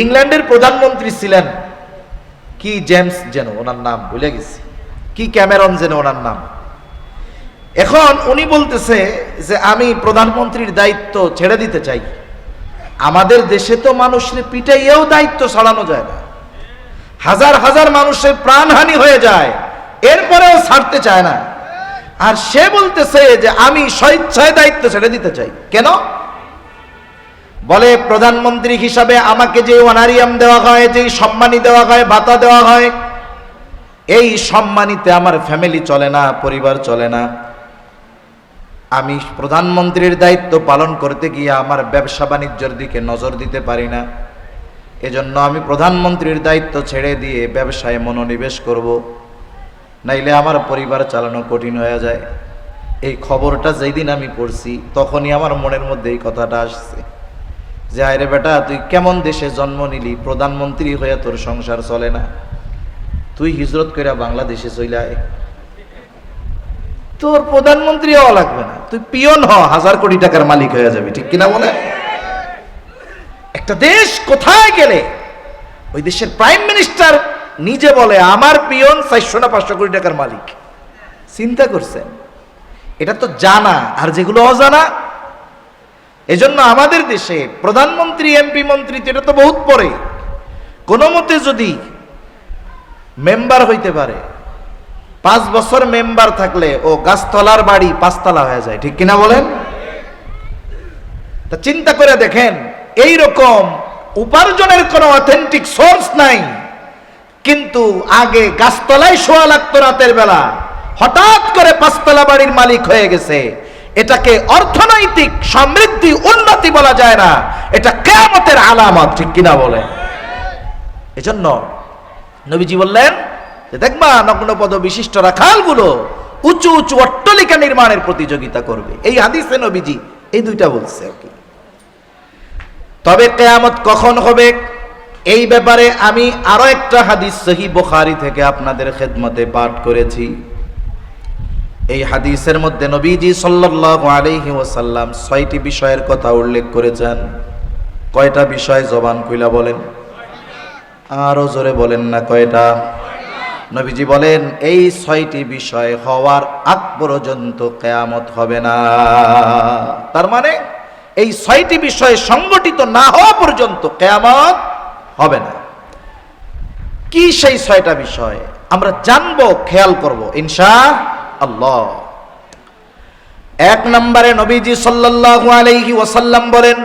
ইংল্যান্ডের প্রধানমন্ত্রী ছিলেন কি জেমস যেন ওনার নাম ভুলে গেছি, কি ক্যামেরন যেন ওনার নাম। এখন উনি বলতেছে যে আমি প্রধানমন্ত্রীর দায়িত্ব ছেড়ে দিতে চাই। আমাদের দেশে তো মানুষের পিটাইয়েও দায়িত্ব ছাড়ানো যায় না, হাজার হাজার মানুষের প্রাণহানি হয়ে যায়, এরপরেও ছাড়তে চায় না। আর সে বলতেছে যে আমি স্বেচ্ছায় দায়িত্ব ছেড়ে দিতে চাই। কেন? বলে প্রধানমন্ত্রী হিসাবে আমাকে যে অনারিয়াম দেওয়া হয়, যে সম্মানী দেওয়া হয়, ভাতা দেওয়া হয়, এই সম্মানিতে আমার ফ্যামিলি চলে না, পরিবার চলে না। আমি প্রধানমন্ত্রীর দায়িত্ব পালন করতে গিয়ে আমার ব্যবসা বাণিজ্যের দিকে নজর দিতে পারি না। এজন্য আমি প্রধানমন্ত্রীর দায়িত্ব ছেড়ে দিয়ে ব্যবসায় মনোনিবেশ করব, নাইলে আমার পরিবার চালানো কঠিন হয়ে যায়। এই খবরটা যেই দিন আমি পড়ছি তখনই আমার মনের মধ্যে এই কথাটা আসছে যে আরে বেটা, তুই কেমন দেশে জন্ম নিলি, প্রধানমন্ত্রী হয়ে তোর সংসার চলে না, তুই হিজরত করে বাংলাদেশে চলে আয়, তোর প্রধানমন্ত্রী হওয়া লাগবে না, তুই পিয়ন হ, 1000 কোটি টাকার মালিক হয়ে যাবে। ঠিক কিনা বলে? একটা দেশ কোথায় গেলে ওই দেশের প্রাইম মিনিস্টার নিজে বলে আমার পিয়ন 400 না 500 কোটি টাকার মালিক। চিন্তা করছেন? এটা তো জানা, আর যেগুলো অজানা। এজন্য আমাদের দেশে প্রধানমন্ত্রী, এমপি, মন্ত্রী এটা তো বহুত পরে, কোনো মতে যদি মেম্বার হইতে পারে, 5 বছর মেম্বার থাকলে ও গাছতলার বাড়ি 5 তলা হয়ে যায়। ঠিক কিনা বলেন? তা চিন্তা করে দেখেন, এই রকম উপার্জনের কোনো অথেন্টিক সোর্স নাই, কিন্তু আগে গাছতলায় শোয়া লাগতো রাতের বেলা, হঠাৎ করে 5 তলা বাড়ির মালিক হয়ে গেছে। এটাকে অর্থনৈতিক সমৃদ্ধি, উন্নতি বলা যায় না, এটা কিয়ামতের আলামত। ঠিক কিনা বলে? এজন্য নবীজি বললেন যে দেখবা নগ্নপদ বিশিষ্ট রাখালগুলো উঁচু উঁচু অট্টালিকা নির্মাণের প্রতিযোগিতা করবে। এই হাদিসে নবীজি এই দুইটা বলছে আর কি। তবে কিয়ামত কখন হবে এই ব্যাপারে আমি আরো একটা হাদিস সহিহ বুখারী থেকে আপনাদের খেদমতে পাঠ করেছি। এই হাদিসের মধ্যে নবীজি সাল্লাল্লাহু আলাইহি ওয়াসাল্লাম 6টি বিষয়ের কথা উল্লেখ করেছেন। কয়টা বিষয়? জবান খুইলা বলেন, আরো জোরে বলেন না কয়টা? নবীজি বলেন এই 6টি বিষয় হওয়ার আগ পর্যন্ত কিয়ামত হবে না। তার মানে এই 6টি বিষয় সংগঠিত না হওয়া পর্যন্ত কিয়ামত হবে না। কি সেই 6টা বিষয় আমরা জানবো, খেয়াল করব ইনশাআল্লাহ। 1 নম্বরে নবীজি সাল্লাল্লাহু আলাইহি ওয়াসাল্লাম বলেন,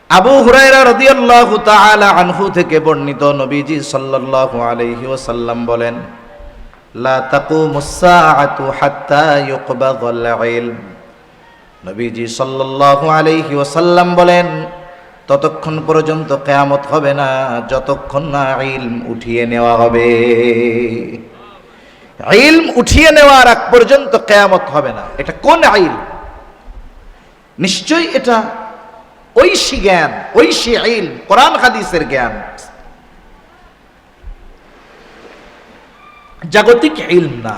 আবু হুরায়রা রাদিয়াল্লাহু তাআলা আনহু থেকে বর্ণিত, নবীজি সাল্লাল্লাহু আলাইহি ওয়াসাল্লাম বলেন, লা তাকুমুস সাআতু হাত্তা ইউকবাদাল ইলম। নবীজি সাল্লাল্লাহু আলাইহি ওয়াসাল্লাম বলেন, ততক্ষণ পর্যন্ত কিয়ামত হবে না যতক্ষণ না ইলম উঠিয়ে নেওয়া হবে। ইলম উঠিয়ে নেওয়ার আগ পর্যন্ত কিয়ামত হবে না। এটা কোন ইলম? নিশ্চয়ই এটা ঐশী জ্ঞান, ঐশী ইলম, কোরআন হাদিসের জ্ঞান, জাগতিক ইলম না।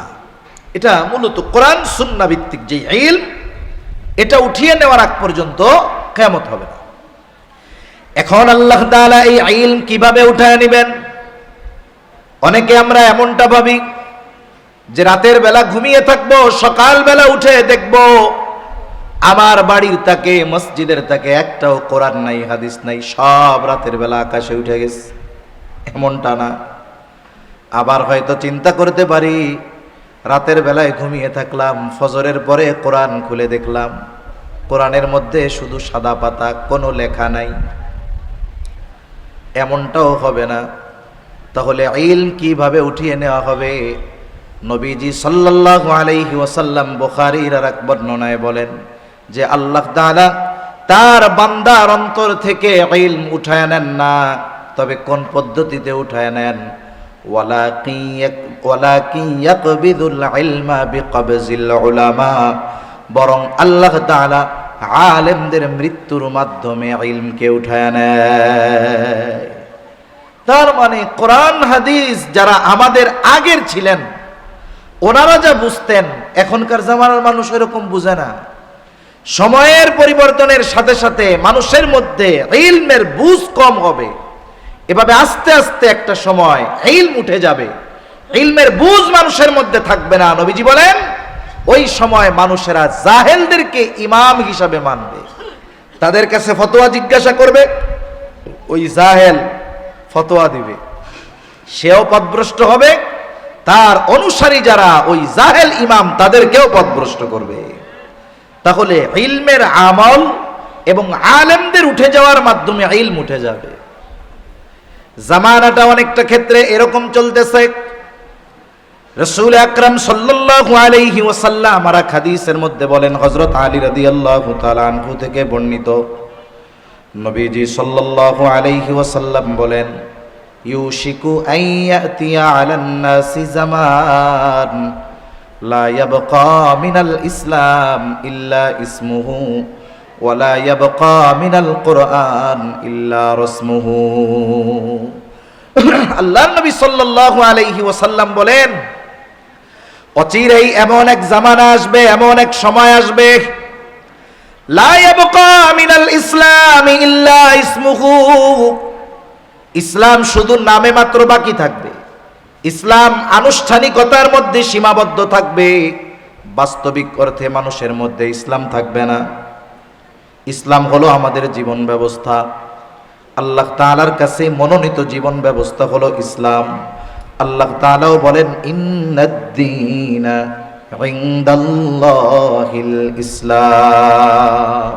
এটা মূলত কোরআন সুন্নাহ ভিত্তিক যে ইলম, এটা উঠিয়ে নেওয়ার আগ পর্যন্ত কিয়ামত হবে না। এখন আল্লাহ তাআলা এই ইলম কিভাবে উঠায় নেবেন? অনেকে আমরা এমনটা ভাবি যে রাতের বেলা ঘুমিয়ে থাকবো, সকাল বেলা উঠে দেখবো আমার বাড়ির তাকে, মসজিদের তাকে একটাও কোরআন নাই, হাদিস নাই, সব রাতের বেলা আকাশে উঠে গেছে। এমনটা না। আবার হয়তো চিন্তা করতে পারি রাতের বেলায় ঘুমিয়ে থাকলাম, ফজরের পরে কোরআন খুলে দেখলাম কোরআনের মধ্যে শুধু সাদা পাতা, কোনো লেখা নাই। এমনটাও হবে না। তাহলে ইলম কিভাবে উঠিয়ে নেওয়া হবে? নবীজি সাল্লাল্লাহু আলাইহি ওয়াসাল্লাম বুখারীর আর এক বর্ণনায় বলেন যে আল্লাহ তাআলা তার বান্দার অন্তর থেকে ইলম উঠায় নেন না। তবে কোন পদ্ধতিতে উঠায় নেন? ওয়ালাকিন ইয়াকবিদুল ইলমা বিকবজিল উলামা। বরং আল্লাহ তাআলা আলেমদের মৃত্যুর মাধ্যমে ইলমকে উঠায় নেয়। তার মানে কোরআন হাদিস যারা আমাদের আগের ছিলেন ওনারা যা বুঝতেন, এখনকার জামানার মানুষ এরকম বুঝে না। সময়ের পরিবর্তনের সাথে সাথে মানুষের মধ্যে ইলমের বুঝ কম হবে। এভাবে আস্তে আস্তে একটা সময় ইলম উঠে যাবে, ইলমের বুঝ মানুষের মধ্যে থাকবে না। নবীজি বলেন ওই সময় মানুষেরা জাহেলদেরকে ইমাম হিসাবে মানবে, তাদের কাছে ফতোয়া জিজ্ঞাসা করবে, ওই জাহেল ফতোয়া দিবে, সেও পথভ্রষ্ট হবে, তার অনুসারী যারা ওই জাহেল ইমাম তাদেরকেও পথভ্রষ্ট করবে। তাহলে ইলমের আমল এবং আলেমদের উঠে যাওয়ার মাধ্যমে ইলম উঠে যাবে। জামানাটা অনেকটা ক্ষেত্রে এরকম চলতেছে। রাসূল আকরাম সাল্লাল্লাহু আলাইহি ওয়াসাল্লাম আর হাদিসের মধ্যে বলেন, হযরত আলী রাদিয়াল্লাহু তাআলা আনহু থেকে বর্ণিত, নবীজি সাল্লাল্লাহু আলাইহি ওয়াসাল্লাম বলেন, ইউশিকু আইয়াতিয়া আলান নাসি জামান লা ইয়াবকা মিনাল ইসলাম ইল্লা ইসমুহু ওয়া লা ইয়াবকা মিনাল কুরআন ইল্লা রাসমুহু। আল্লাহর নবী সাল্লাল্লাহু আলাইহি ওয়াসাল্লাম বলেন, অচিরেই এমন এক জামানা আসবে, এমন এক সময় আসবে, লা ইয়াবকা মিনাল ইসলাম ইল্লা ইসমুহু, ইসলাম শুধু নামে মাত্র বাকি থাকবে, ইসলাম আনুষ্ঠানিকতার মধ্যে সীমাবদ্ধ থাকবে, বাস্তবিক অর্থে মানুষের মধ্যে ইসলাম থাকবে না। ইসলাম হলো আমাদের জীবন ব্যবস্থা, আল্লাহ তাআলার কাছে মনোনীত জীবন ব্যবস্থা হলো ইসলাম। আল্লাহ তাআলাও বলেন, ইন্নাদ-দীনা ইনদাল্লাহিল ইসলাম।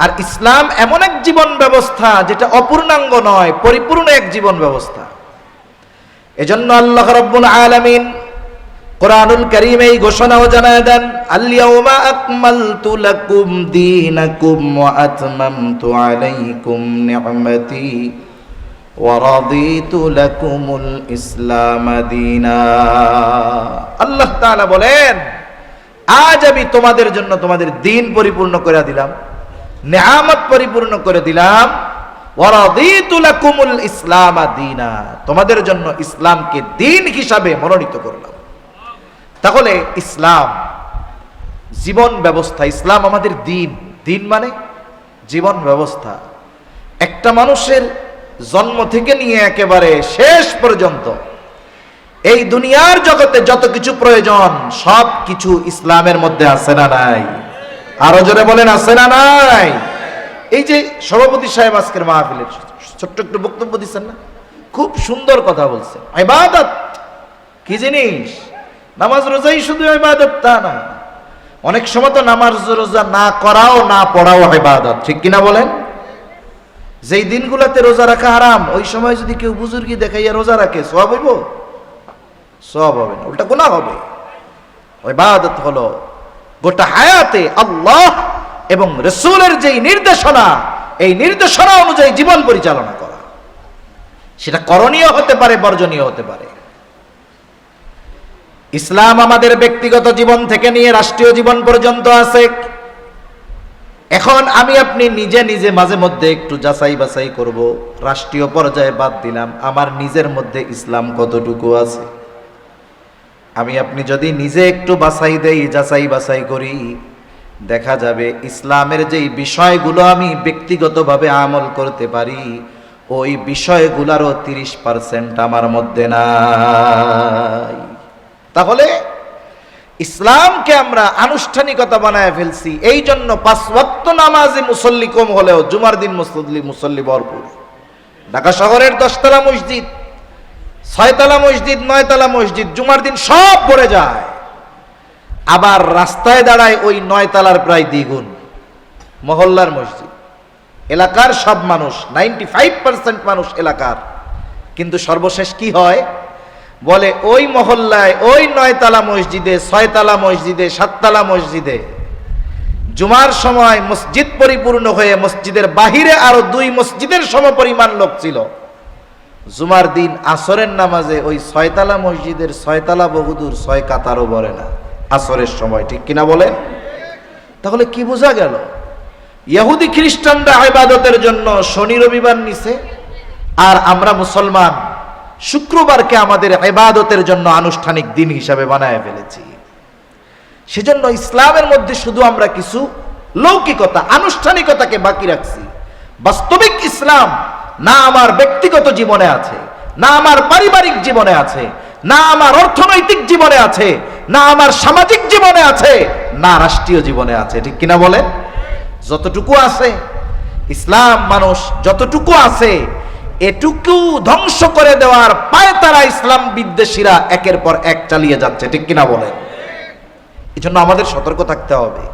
আর ইসলাম এমন এক জীবন ব্যবস্থা যেটা অপূর্ণাঙ্গ নয়, পরিপূর্ণ এক জীবন ব্যবস্থা। এজন্য আল্লাহ রাব্বুল আলামিন কোরআনুল কারীমে এই ঘোষণাও জানায় দেন, আল-ইয়াওমা আকমালতু লাকুম দীনাকুম ওয়া আতমামতু আলাইকুম নি'মাতি ওয়া রাদিতু লাকুমুল ইসলাম দীনা। আল্লাহ তাআলা বলেন, আজ আমি তোমাদের জন্য তোমাদের দ্বীন পরিপূর্ণ করে দিলাম, নেয়ামত পরিপূর্ণ করে দিলাম, ওয়া রাদিতু লাকুমুল ইসলাম দীনা, তোমাদের জন্য ইসলামকে দ্বীন হিসাবে মনোনীত করলাম। তাহলে ইসলাম জীবন ব্যবস্থা, ইসলাম আমাদের দ্বীন। দ্বীন মানে জীবন ব্যবস্থা। একটা মানুষের জন্ম থেকে নিয়ে একেবারে শেষ পর্যন্ত এই দুনিয়ার জগতে যত কিছু প্রয়োজন সব কিছু ইসলামের মধ্যে আছে না নাই? আরো জোরে বলেন, আছে না নাই? এই যে সভাপতি সাহেব আজকের মাহফিলের ছোট্ট একটু বক্তব্য দিচ্ছেন না, খুব সুন্দর কথা বলছেন। ইবাদত কি জিনিস? নামাজ রোজাই শুধু ইবাদত তা না, অনেক সময় তো নামাজ রোজা না করাও না পড়াও ইবাদত, ঠিক কিনা বলেন? যেই দিনগুলোতে রোজা রাখা হারাম, ওই সময় যদি কেউ বুজুর্গি দেখাইয়া রোজা রাখে, সওয়াব হইব? সওয়াব হবে না, উল্টা গুনাহ হবে। ইবাদত হলো গোটা হায়াতে আল্লাহ এবং রাসূলের যেই নির্দেশনা, এই নির্দেশনা অনুযায়ী জীবন পরিচালনা করা। সেটা করণীয় হতে পারে, বর্জনীয় হতে পারে। ইসলাম আমাদের ব্যক্তিগত জীবন থেকে নিয়ে রাষ্ট্রীয় জীবন পর্যন্ত আছে। এখন আমি আপনি নিজে নিজে মাঝে মধ্যে একটু যাচাই বাছাই করব, রাষ্ট্রীয় পর্যায়ে বাদ দিলাম, আমার নিজের মধ্যে ইসলাম কতটুকু আছে। আমি আপনি যদি নিজে একটু বাছাই দেই, যাচাই বাছাই করি, দেখা যাবে ইসলামের যেই বিষয়গুলো আমি ব্যক্তিগতভাবে আমল করতে পারি, ওই বিষয়গুলোরও 30% আমার মধ্যে নাই। তাহলে ইসলামকে আমরা আনুষ্ঠানিকতা বানায় ফেলছি। এই জন্য 5 ওয়াক্ত নামাজে মুসল্লি কম হলেও জুমার দিন মুসল্লি ভরপুর। ঢাকা শহরের 10 তলা মসজিদ, 6 তলা মসজিদ, 9 তলা মসজিদ, জুমার দিন সব ভরে যায়। আবার রাস্তায় দাঁড়ায় ওই 9 তলার প্রায় দ্বিগুণ মহল্লার মসজিদ। এলাকার সব মানুষ, 95% মানুষ এলাকার, কিন্তু সর্বশেষ কি হয়? বলে ওই মহল্লায়, ওই 9 তলা মসজিদে, 6 তলা মসজিদে, 7 তলা মসজিদে জুমার সময় মসজিদ পরিপূর্ণ হয়ে মসজিদের বাহিরে আরো 2 মসজিদের সমপরিমাণ লোক ছিল। জুমার দিন আসরের নামাজে ওই 6 তলা মসজিদের 6 তলা বহুদূর 6 কাতারও ভরে না আসরের সময়, ঠিক কিনা বলেন? তাহলে কি বোঝা গেল? ইহুদি খ্রিস্টানরা ইবাদতের জন্য শনি রবিবার নিছে, আর আমরা মুসলমান শুক্রবারকে আমাদের ইবাদতের জন্য আনুষ্ঠানিক দিন হিসাবে বানায় ফেলেছি। সেজন্য ইসলামের মধ্যে শুধু আমরা কিছু লৌকিকতা, আনুষ্ঠানিকতাকে বাকি রাখছি। বাস্তবিক ইসলাম না আমার ব্যক্তিগত জীবনে আছে, না আমার পারিবারিক জীবনে আছে, না আমার অর্থনৈতিক জীবনে আছে, না আমার সামাজিক জীবনে আছে, না রাষ্ট্রীয় জীবনে আছে। ঠিক কিনা বলেন? যতটুকু আছে ইসলাম, মানুষ যতটুকু আছে এটুকু ধ্বংস করে দেওয়ার পায় তারা ইসলাম বিদ্বেষীরা একের পর এক চালিয়ে যাচ্ছে। ঠিক কিনা বলেন? এই জন্য আমাদের সতর্ক থাকতে হবে।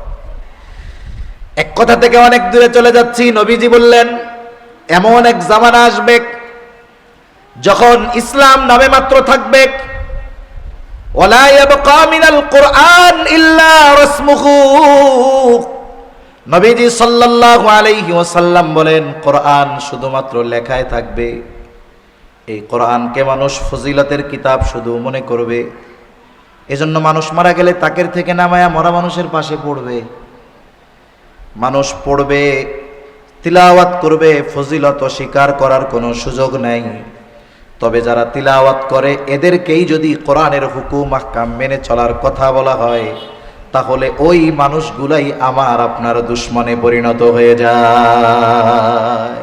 এক কথা থেকে অনেক দূরে চলে যাচ্ছি। নবীজি বললেন, এমন এক জামানা আসবে যখন ইসলাম নামে মাত্র থাকবে, ওয়ালা ইয়াবকা মিনাল কুরআন ইল্লা রাসমুহু। নবীজি সাল্লাল্লাহু আলাইহি ওয়াসাল্লাম বলেন, কোরআন শুধুমাত্র লেখায় থাকবে। এই কোরআনকে মানুষ ফজিলতের কিতাব শুধু মনে করবে। এজন্য মানুষ মারা গেলে তাকের থেকে নামায়া মরা মানুষের পাশে পড়বে, মানুষ পড়বে, তিলাওয়াত করবে, ফজিলত স্বীকার করার কোনো সুযোগ নাই। তবে যারা তিলাওয়াত করে এদেরকেই যদি কোরআনের হুকুম আহকাম মেনে চলার কথা বলা হয়, তাহলে ওই মানুষগুলাই আমার আপনার দুশমনে পরিণত হয়ে যায়।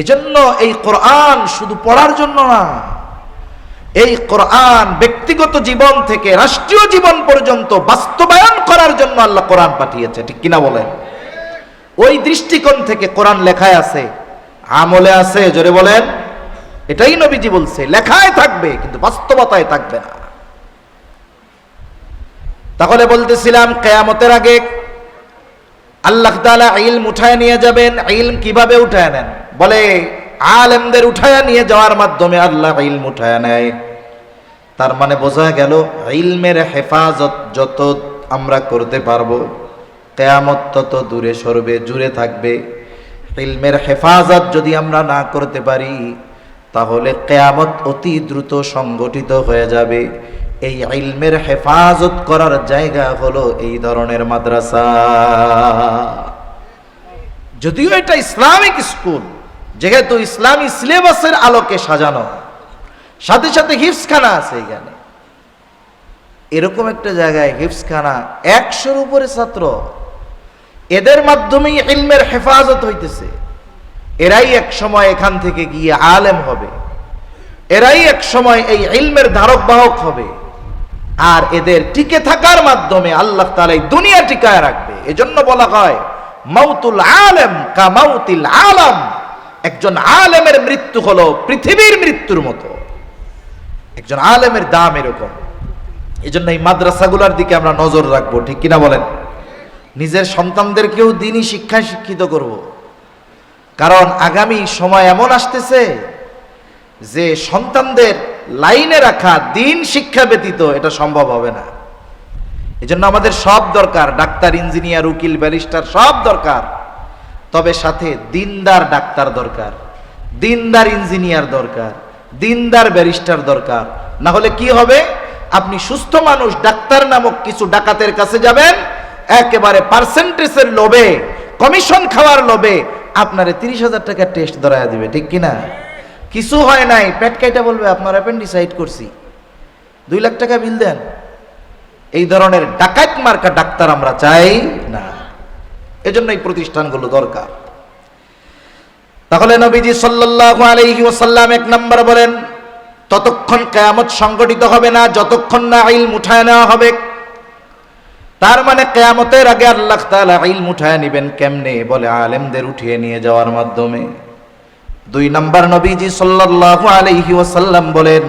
এজন্য এই কোরআন শুধু পড়ার জন্য না, এই কোরআন ব্যক্তিগত জীবন থেকে রাষ্ট্রীয় জীবন পর্যন্ত বাস্তবায়ন করার জন্য আল্লাহ কোরআন পাঠিয়েছে। ঠিক কিনা বলেন? ওই দৃষ্টিকোণ থেকে কোরআন লেখায় আছে, আমলে আছে। জোরে বলেন। এটাই নবীজি বলছে, লেখায় থাকবে কিন্তু বাস্তবতায় থাকবে না। তাহলে বলতেছিলাম, কিয়ামতের আগে আল্লাহ তাআলা ইলম উঠায় নিয়ে যাবেন। ইলম কিভাবে উঠায় নেন? বলে আলেমদের উঠায় নিয়ে যাওয়ার মাধ্যমে আল্লাহ ইলম উঠায় নেয়। তার মানে বোঝা গেল, ইলমের হেফাজত যত আমরা করতে পারবো, কিয়ামত তত দূরে সরবে, জুড়ে থাকবে। ইলমের হেফাজত যদি আমরা না করতে পারি, তাহলে কিয়ামত অতি দ্রুত সংগঠিত হয়ে যাবে। এই ইলমের হেফাজত করার জায়গা হলো এই ধরনের মাদ্রাসা। যদিও এটা ইসলামিক স্কুল, যেহেতু ইসলামী সিলেবাসের আলোকে সাজানো, সাথে সাথে হিফজখানা আছে এখানে। এরকম একটা জায়গায় হিফজখানা, 100-র উপরে ছাত্র, এদের মাধ্যমেই ইলমের হেফাজত হইতেছে। এরাই এক সময় এখান থেকে গিয়ে আলেম হবে, এরাই এক সময় এই ইলমের ধারক বাহক হবে। আর এদের টিকে থাকার মাধ্যমে আল্লাহ তাআলা এই দুনিয়া টিকায় রাখবে। এজন্য বলা হয়, মাউতুল আলেম কা মাউতিল আলাম। একজন আলেমের মৃত্যু হলো পৃথিবীর মৃত্যুর মতো। একজন আলেমের দাম এরকম। এজন্য এই মাদ্রাসাগুলোর দিকে আমরা নজর রাখবো। ঠিক কিনা বলেন? নিজের সন্তানদেরকেও দ্বীনি শিক্ষায় শিক্ষিত করব। কারণ আগামী সময় এমন আসতেছে যে সন্তানদের লাইনে রাখা দ্বীন শিক্ষা ব্যতীত এটা সম্ভব হবে না। এজন্য আমাদের সব দরকার, ডাক্তার, ইঞ্জিনিয়ার, উকিল, ব্যারিস্টার সব দরকার। তবে সাথে দিনদার ডাক্তার দরকার, দিনদার ইঞ্জিনিয়ার দরকার, দিনদার ব্যারিস্টার দরকার। না হলে কি হবে? আপনি সুস্থ মানুষ ডাক্তার নামক কিছু ডাকাতের কাছে যাবেন, একেবারে পার্সেন্টেজের লোভে, কমিশন খাওয়ার লোভে আপনারে 30,000 টাকা টেস্ট ধরায় দিবে। ঠিক কিনা? কিছু হয় নাই, পেট কাইটা বলবে আপনার অ্যাপেন্ডিসাইট করছি, 2 লাখ টাকা বিল দেন। এই ধরনের ডাকাত মার্কা ডাক্তার আমরা চাই না। এজন্য এই প্রতিষ্ঠানগুলো দরকার। তাহলে নবীজি সাল্লাল্লাহু আলাইহি ওয়াসাল্লাম 1 নম্বর বলেন, ততক্ষণ কিয়ামত সংগঠিত হবে না যতক্ষণ না ইলম উঠায় নেওয়া হবে। তার মানে কিয়ামতের আগে আল্লাহ তাআলা ইলম উঠায় নেবেন কেমনে? বলে আলেমদের উঠিয়ে নিয়ে যাওয়ার মাধ্যমে। 2 নম্বর নবীজি সাল্লাল্লাহু আলাইহি ওয়াসাল্লাম বলেন,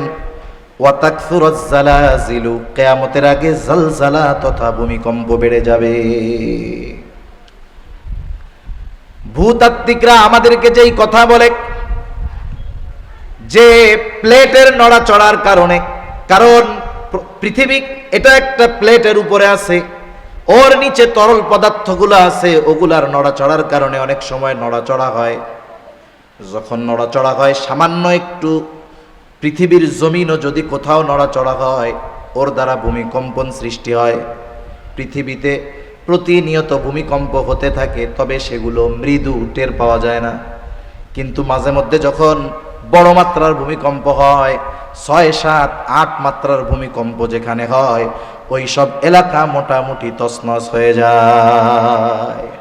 ওয়া তাকসুরুজ জালাজিলু। কিয়ামতের আগে জালজালা তথা ভূমিকম্প বেড়ে যাবে। ভূতাত্ত্বিকরা আমাদেরকে যেই কথা বলে যে প্লেটের নড়াচড়ার কারণে, কারণ পৃথিবী এটা একটা প্লেটের উপরে আছে, ওর নিচে তরল পদার্থগুলো আছে, ওগুলার নড়াচড়ার কারণে অনেক সময় নড়াচড়া হয়। যখন নড়াচড়া হয়, সামান্য একটু পৃথিবীর জমিনও যদি কোথাও নড়াচড়া হয়, ওর দ্বারা ভূমিকম্পন সৃষ্টি হয়। পৃথিবীতে প্রতিনিয়ত ভূমিকম্প হতে থাকে, তবে সেগুলো মৃদু, টের পাওয়া যায় না। কিন্তু মাঝে মধ্যে যখন বড় মাত্রার ভূমিকম্প হয়, 6, 7, 8 মাত্রার ভূমিকম্প যেখানে হয়, ওই সব এলাকা মোটামুটি তছনছ হয়ে যায়।